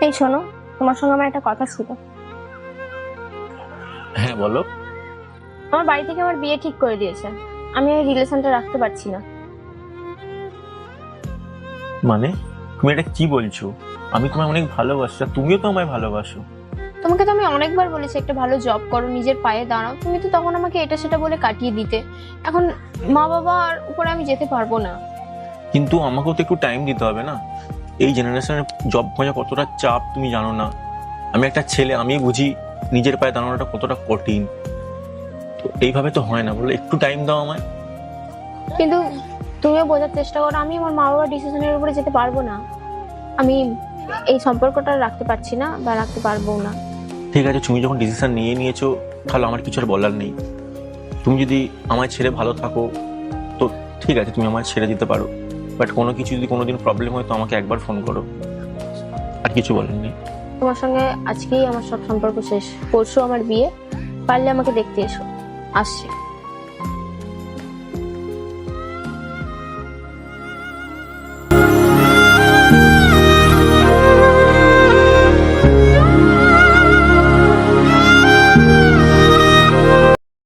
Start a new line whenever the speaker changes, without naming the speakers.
এই শোনো, তোমার সঙ্গে আমার একটা কথা ছিল।
হ্যাঁ বলো।
আমার বাড়ি থেকে আমার বিয়ে ঠিক করে দিয়েছে। আমি এই রিলেশনটা রাখতে পারছি না।
মানে তুমি এটা কি বলছো? আমি তোমায় অনেক ভালোবাসি আর তুমিও তো আমায় ভালোবাসো।
তোমাকে তো আমি অনেকবার বলেছি একটা ভালো জব করো, নিজের পায়ে দাঁড়াও। তুমি তো তখন আমাকে এটা সেটা বলে কাটিয়ে দিতে। এখন মা বাবার উপরে আমি যেতে পারবো না।
কিন্তু আমাকেও তো একটু টাইম দিতে হবে না? এই জেনারেশনের জব খোঁজা কতটা চাপ তুমি জানো না? আমি একটা ছেলে, আমি বুঝি নিজের পায়ে দাঁড়ানোটা কতটা কঠিন। তো এইভাবে তো হয় না, বলো একটু টাইম দাও আমায়।
কিন্তু তুমিও বোঝার চেষ্টা করো, আমি আমার মা বাবার ডিসিশনের উপরে যেতে পারবো না। আমি এই সম্পর্কটা রাখতে পারছি না বা রাখতে পারবো না।
ঠিক আছে, তুমি যখন ডিসিশন নিয়ে নিয়েছো তাহলে আমার কিছু আর বলার নেই। তুমি যদি আমায় ছেড়ে ভালো থাকো তো ঠিক আছে, তুমি আমায় ছেড়ে দিতে পারো। বাট কোনো কিছু যদি কোনোদিন প্রবলেম হয় তো আমাকে একবার ফোন করো। আর কিছু বলার নেই।
তোমার সঙ্গে আজকেই আমার সব সম্পর্ক শেষ। পরশু আমার বিয়ে, পারলে আমাকে দেখতে এসো। আসছি।